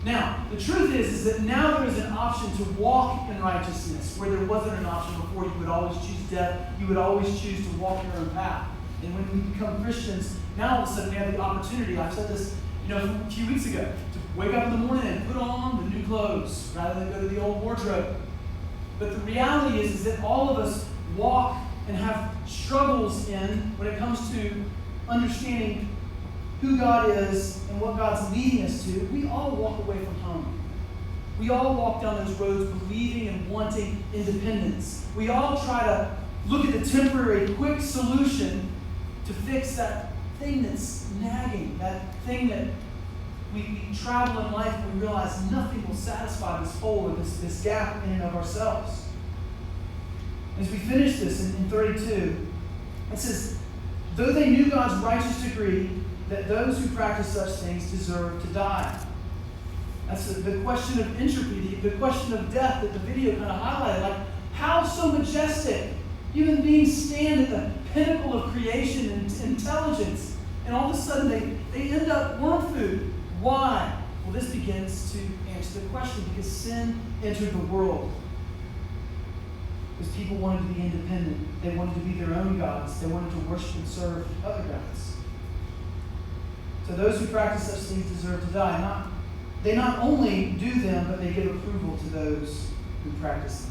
Now, the truth is that now there is an option to walk in righteousness where there wasn't an option before. You would always choose death. You would always choose to walk your own path. And when we become Christians, now all of a sudden we have the opportunity. I've said this, a few weeks ago, to wake up in the morning and put on the new clothes rather than go to the old wardrobe. But the reality is that all of us walk and have struggles when it comes to understanding who God is and what God's leading us to. We all walk away from home. We all walk down those roads believing and wanting independence. We all try to look at the temporary, quick solution to fix that thing that's nagging, that thing that we travel in life and we realize nothing will satisfy this hole or this gap in and of ourselves. As we finish this in 32, it says, though they knew God's righteous decree that those who practice such things deserve to die. That's the question of entropy, the question of death that the video kind of highlighted. Like, how so majestic? Human beings stand at the pinnacle of creation and intelligence, and all of a sudden they end up worm food. Why? Well, this begins to answer the question, because sin entered the world. Because people wanted to be independent. They wanted to be their own gods. They wanted to worship and serve other gods. So those who practice such things deserve to die. They not only do them, but they give approval to those who practice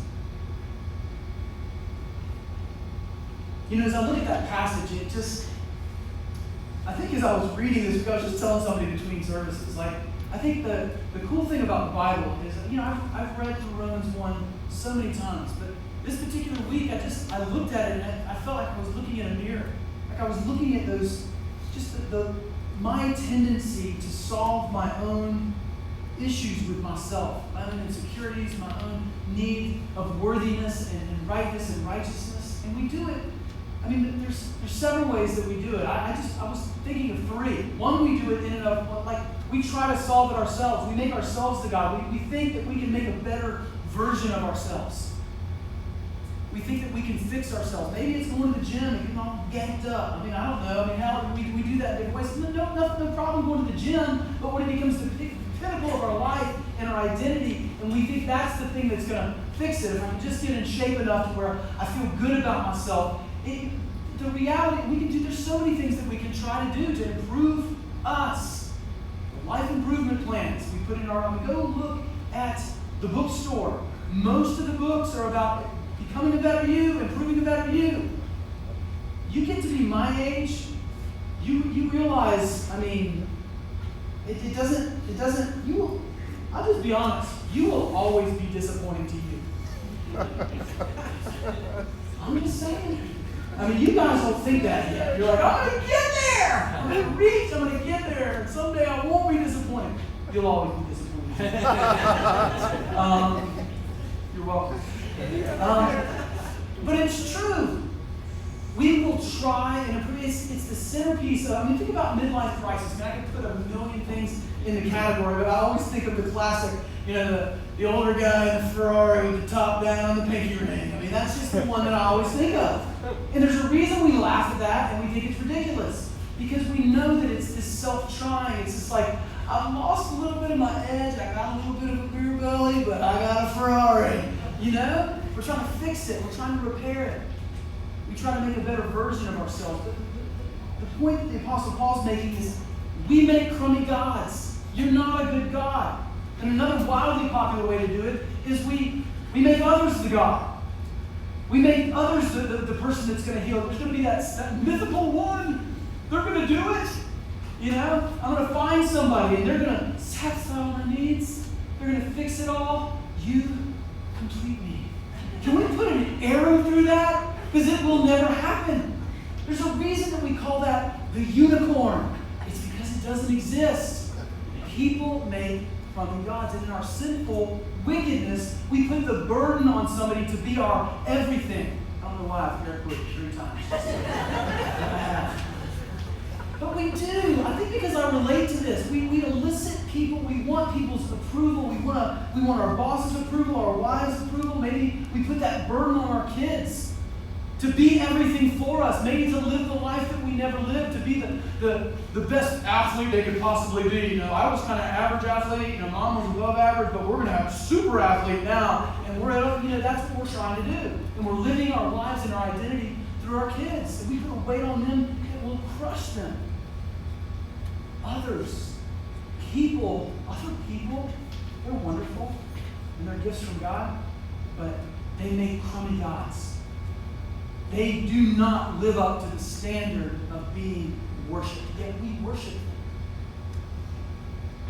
them. As I look at that passage, I think as I was reading this, I was just telling somebody between services, I think the cool thing about the Bible is, I've read through Romans 1 so many times, but this particular week, I looked at it and I felt like I was looking in a mirror. Like I was looking at those, my tendency to solve my own issues with myself, my own insecurities, my own need of worthiness and rightness and righteousness. And we do it. There's several ways that we do it. I was thinking of three. One, we do it in and of, we try to solve it ourselves. We make ourselves the God. We think that we can make a better version of ourselves. We think that we can fix ourselves. Maybe it's going to the gym and getting all ganked up. I don't know. How we do that in different ways. No problem going to the gym, but when it becomes the pinnacle of our life and our identity, and we think that's the thing that's going to fix it, if I can just get in shape enough to where I feel good about myself, the reality, there's so many things that we can try to do to improve us. The life improvement plans we put in go look at the bookstore. Most of the books are about becoming a better you, improving a better you. You get to be my age, you realize, it doesn't, I'll just be honest, you will always be disappointing to you. I'm just saying. You guys don't think that yet. You're like, I'm going to get there. I'm going to reach. I'm going to get there. And someday I won't be disappointed. You'll always be disappointed. You're welcome. But it's true. We will try, and it's the centerpiece of, think about midlife crisis. I could put a million things in the category, but I always think of the classic, the older guy in the Ferrari with the top down, the pinky ring. That's just the one that I always think of. And there's a reason we laugh at that and we think it's ridiculous. Because we know that it's this self-trying. It's just like, I've lost a little bit of my edge. I got a little bit of a beer belly, but I got a Ferrari. You know? We're trying to fix it. We're trying to repair it. We try to make a better version of ourselves. But the point that the Apostle Paul's making is we make crummy gods. You're not a good God. And another wildly popular way to do it is we make others the God. We make others the person that's going to heal. There's going to be that mythical one. They're going to do it. You know, I'm going to find somebody and they're going to satisfy all my needs. They're going to fix it all. You complete me. Can we put an arrow through that? Because it will never happen. There's a reason that we call that the unicorn. It's because it doesn't exist. People make crummy gods. And in our sinful wickedness, we put the burden on somebody to be our everything. I don't know why I've air quoted 3 times. But we do. I think because I relate to this. We elicit people. We want people's approval. We want our boss's approval, our wives' approval. Maybe we put that burden on our kids to be everything for us. Maybe to live the life that we never lived. To be the best athlete they could possibly be. You know, I was kind of average athlete. You know, Mom was above average, but we're going to have a super athlete now. And that's what we're trying to do. And we're living our lives and our identity through our kids. And we put a weight on them. Will crush them. Other people, they're wonderful and they're gifts from God, but they make crummy gods. They do not live up to the standard of being worshipped, yet we worship them.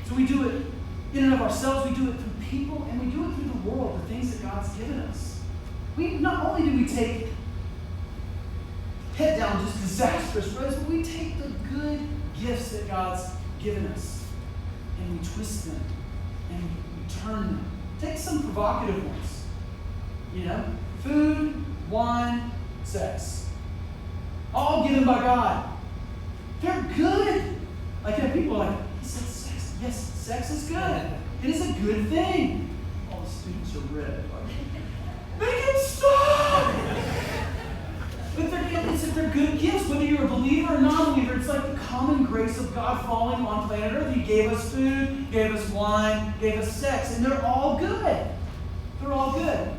So we do it in and of ourselves, we do it through people, and we do it through the world, the things that God's given us. Not only do we take head down just disastrous roads, but we take the good gifts that God's given us and we twist them and we turn them. Take some provocative ones. You know, food, wine, sex. All given by God. They're good. Like, people are like, he said sex. Yes, sex is good. It is a good thing. All the students are red. Like, make it stop! But they're good gifts, whether you're a believer or non-believer. It's like the common grace of God falling on planet Earth. He gave us food, gave us wine, gave us sex, and they're all good. They're all good.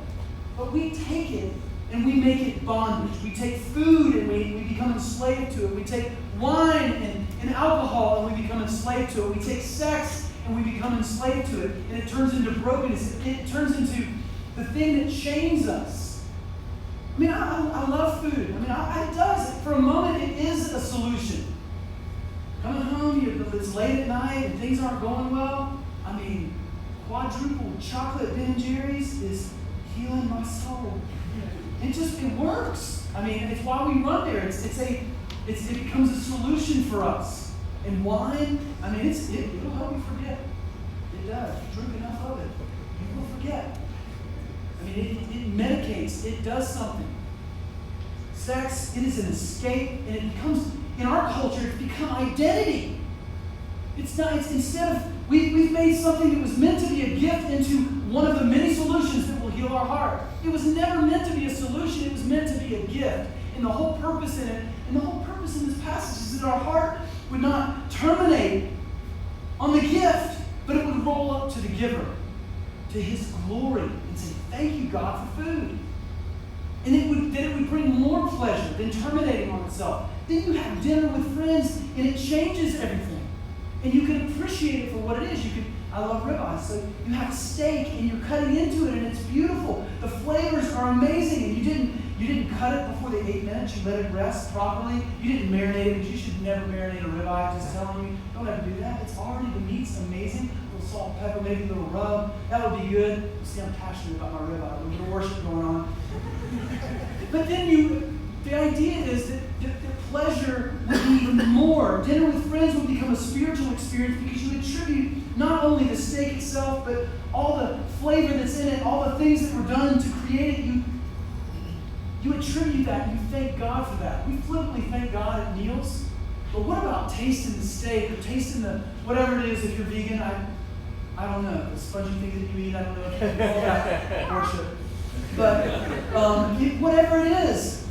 But we take it and we make it bondage. We take food and we become enslaved to it. We take wine and alcohol and we become enslaved to it. We take sex and we become enslaved to it. And it turns into brokenness. It turns into the thing that chains us. I mean, I love food. I mean, it does. For a moment, it is a solution. Coming home, it's late at night and things aren't going well. I mean, quadruple chocolate Ben & Jerry's is healing my soul. It works. I mean, it's why we run there. It becomes a solution for us. And wine, I mean, it'll help you forget. It does. If you drink enough of it, you will forget. I mean, it medicates. It does something. Sex, it is an escape, and it becomes, in our culture, it's become identity. It's instead of, we've made something that was meant to be a gift into one of the many solutions that will heal our heart. It was never meant to be a solution. It was meant to be a gift. And the whole purpose in it, and the whole purpose in this passage is that our heart would not terminate on the gift, but it would roll up to the giver, to his glory, and say, thank you, God, for food. And it would bring more pleasure than terminating on itself. Then you have dinner with friends, and it changes everything. And you can appreciate it for what it is. I love ribeye, so you have steak, and you're cutting into it, and it's beautiful. The flavors are amazing, and you didn't cut it before the 8 minutes. You let it rest properly. You didn't marinate it, because you should never marinate a ribeye. Just telling you, don't ever do that. It's already, the meat's amazing. A little salt, pepper, maybe a little rub. That would be good. You see, I'm passionate about my ribeye. A little bit of worship going on. But then the idea is that pleasure would be even more. Dinner with friends would become a spiritual experience because you attribute not only the steak itself, but all the flavor that's in it, all the things that were done to create it. You attribute that and you thank God for that. We flippantly thank God at meals. But what about tasting the steak or tasting the whatever it is if you're vegan? I don't know. The spongy things that you eat, I don't know if you call that worship. But whatever it is,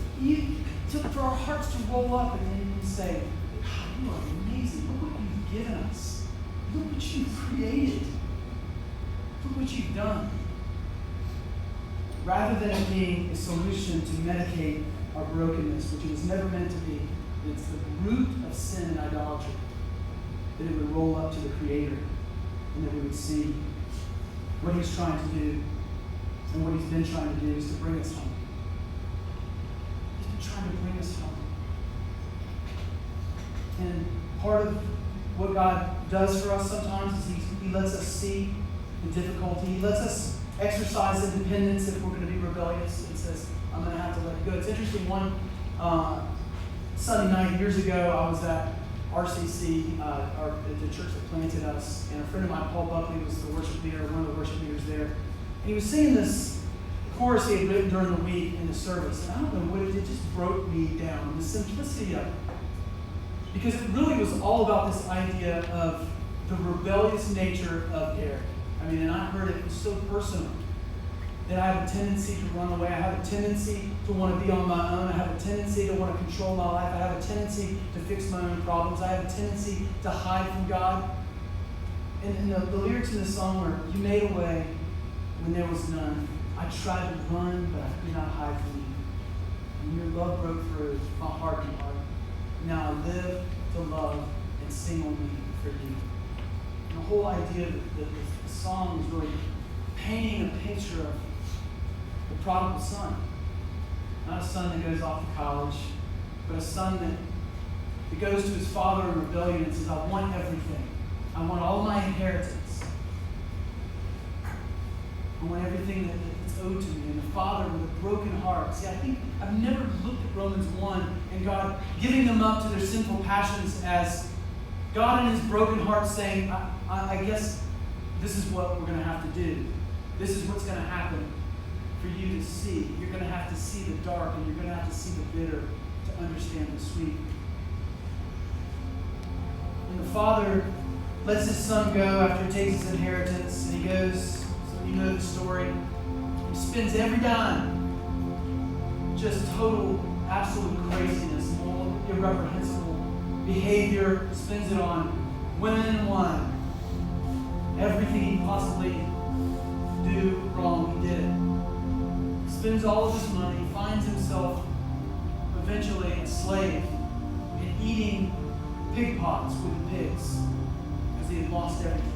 for our hearts to roll up and say, God, you are amazing. Look what you've given us. Look what you've created. Look what you've done. Rather than it being a solution to medicate our brokenness, which it was never meant to be, it's the root of sin and idolatry, that it would roll up to the Creator and that we would see what He's trying to do and what He's been trying to do is to bring us home. He's been trying to bring us home. And part of what God does for us sometimes is He lets us see the difficulty. He lets us exercise independence if we're going to be rebellious and says, I'm going to have to let it go. It's interesting, one Sunday night years ago, I was at RCC, the church that planted us, and a friend of mine, Paul Buckley, was the worship leader, one of the worship leaders there. And he was singing this chorus he had written during the week in the service. And I don't know what it just broke me down, the simplicity of it. Because it really was all about this idea of the rebellious nature of Eric. I mean, and I heard it was so personal that I have a tendency to run away. I have a tendency to want to be on my own. I have a tendency to want to control my life. I have a tendency to fix my own problems. I have a tendency to hide from God. And the lyrics in the song were, you made a way when there was none. I tried to run, but I could not hide from you. And your love broke through my heart and heart. Now I live to love and sing only for you. And the whole idea of the song is really painting a picture of the prodigal son. Not a son that goes off to college, but a son that goes to his father in rebellion and says, I want everything. I want all my inheritance. I want everything that's owed to me. And the father with a broken heart. See, I think I've never looked at Romans 1 and God giving them up to their sinful passions as God in his broken heart saying, I guess this is what we're going to have to do. This is what's going to happen for you to see. You're going to have to see the dark and you're going to have to see the bitter to understand the sweet. And the father lets his son go after he takes his inheritance, and he goes, so you know the story, he spends every dime. Just total, absolute craziness, moral, irreprehensible behavior, spends it on women and wine. Everything he possibly do wrong, he did it. Spends all of his money, finds himself eventually a slave and eating pig pots with the pigs because he had lost everything.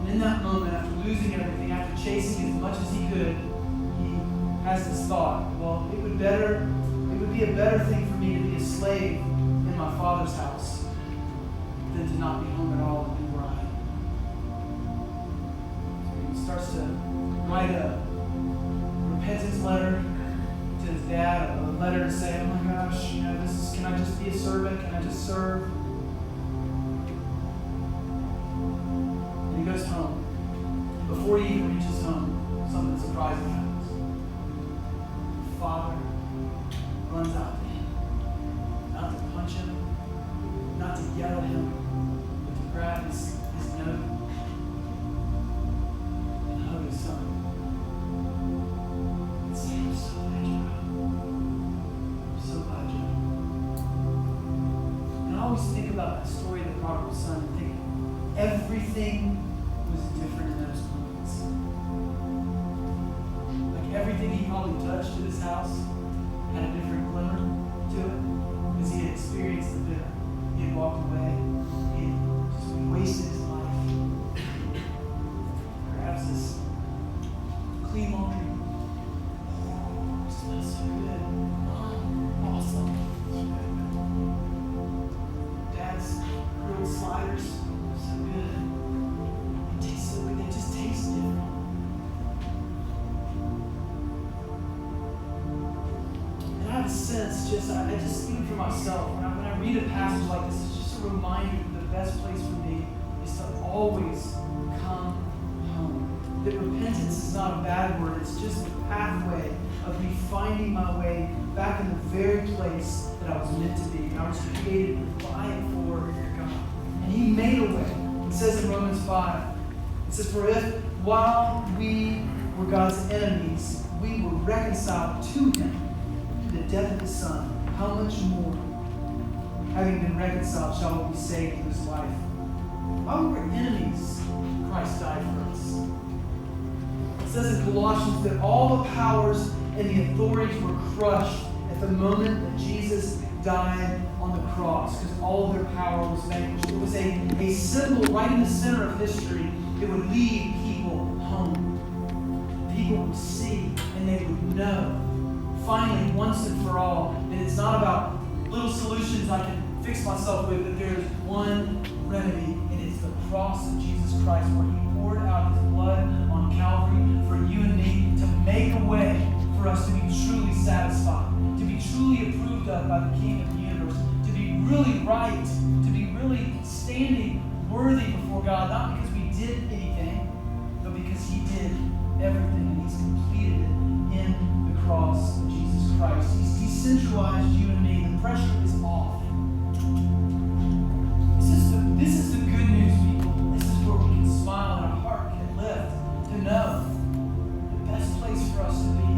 And in that moment, after losing everything, after chasing as much as he could, he has this thought, well, it would be a better thing for me to be a slave in my father's house than to not be home at all and be where I am. So he starts to write a repentance letter to his dad, a letter to say, oh my gosh, can I just be a servant? Can I just serve? And he goes home. Before he even reaches home, something surprising happens. The father runs out to him. Not to punch him, not to yell at him, but to grab his note and hug his son. And say, I'm so glad you're home. I'm so glad you're home. And I always think about that story of the prodigal son and think everything was different in those moments. Like everything he probably touched in his house had a different glimmer to it because he had experienced the bitter. He had walked away. He had just wasted his life. Perhaps this clean laundry. Oh, smells so good. Oh, awesome. Dad's grilled sliders, so good. They taste so good. They just taste different. And I have a sense, I just even for myself, when I read a passage like this, it's just a reminder that the best place for me is to always come home. That repentance is not a bad word, it's just a pathway of me finding my way back in the very place that I was meant to be. I was created by and for God. And He made a way. It says in Romans 5, it says, for if while we were God's enemies, we were reconciled to him through the death of his Son, how much more, having been reconciled, shall we be saved through his life? While we were enemies, Christ died for us. It says in Colossians that all the powers and the authorities were crushed at the moment that Jesus died on the cross, because all of their power was vanquished. It was a symbol right in the center of history. It would lead people home. People would see and they would know, finally, once and for all, that it's not about little solutions I can fix myself with, but there is one remedy, and it's the cross of Jesus Christ, where he poured out his blood on Calvary for you and me to make a way for us to be truly satisfied, to be truly approved of by the King of the universe, to be really right, to be really standing worthy before God, not because we did anything, but because he did everything, and he's completed it in the cross of Jesus Christ. He's decentralized you and me. The pressure is off. This is the good news, people. This is where we can smile and our heart can lift, to know the best place for us to be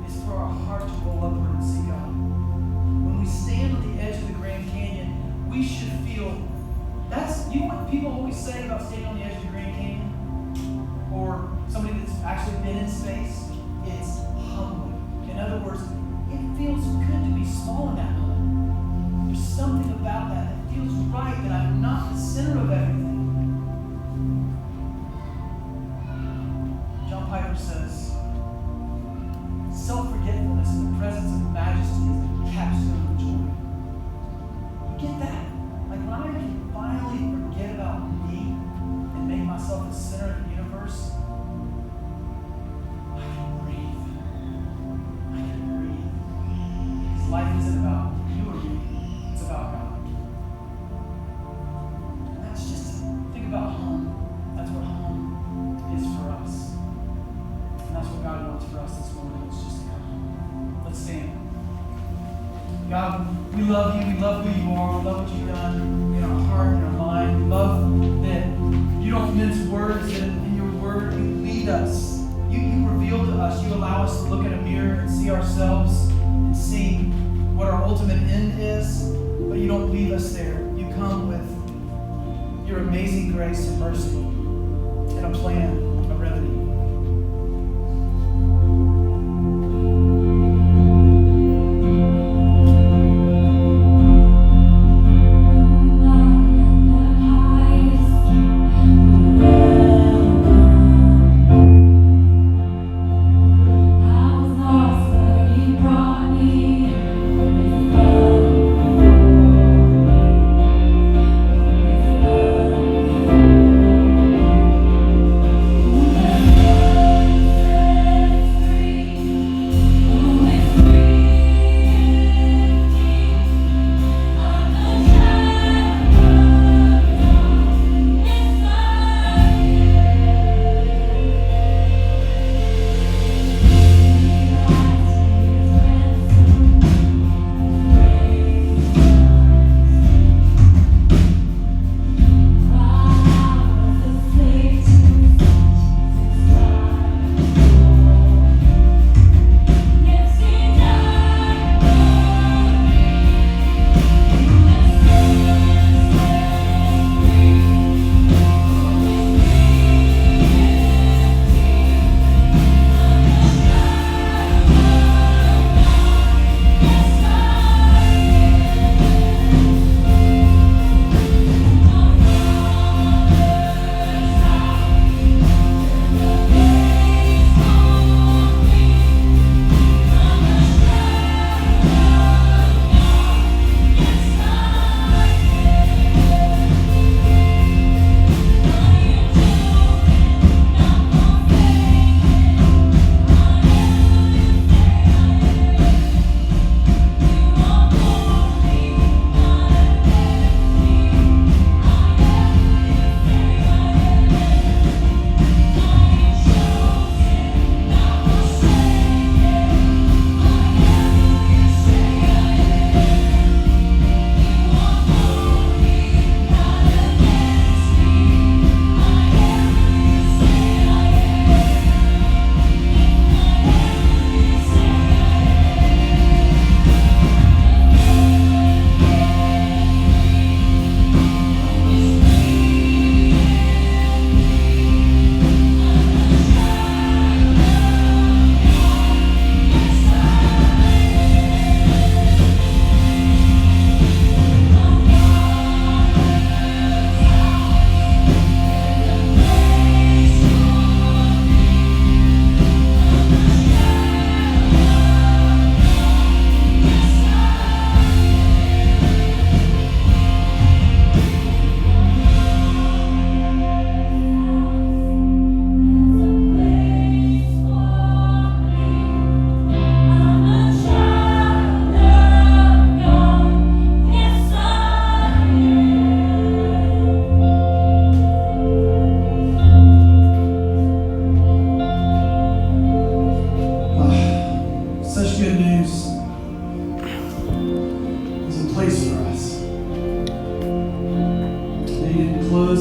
is for our heart to roll upward and see God. When we stand on the edge of the Grand Canyon, we should feel, you know what people always say about standing on the edge of the Grand Canyon? Or somebody that's actually been in space? It's humbling. In other words, it feels good to be small in that moment. There's something about that feels right, that I'm not the center of everything. John Piper says, self-forgetfulness in the presence of majesty is the capstone of joy. You get that? Like when I can finally forget about me and make myself the center of the universe, I can breathe. I can breathe. Because life isn't about you or me, it's about God. About home. That's what home is for us. And that's what God wants for us this morning. It's just to come home. Let's stand. God, we love you. We love who you are. We love what you've done in our heart, in our mind. We love that you don't mince words, that in your word you lead us. You reveal to us. You allow us to look in a mirror and see ourselves and see what our ultimate end is. But you don't leave us there. You come with your amazing grace and mercy, and a plan, a remedy.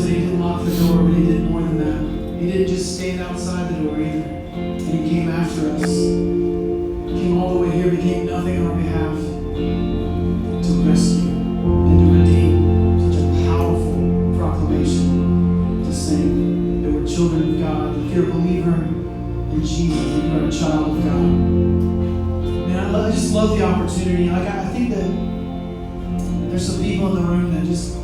knows that he didn't lock the door, but he did more than that. He didn't just stand outside the door either. And he came after us. He came all the way here, became nothing on our behalf to rescue and to redeem. Such a powerful proclamation to sing that we're children of God. If you're a believer in Jesus, that you are a child of God. Man, I just love the opportunity. Like I think that there's some people in the room that just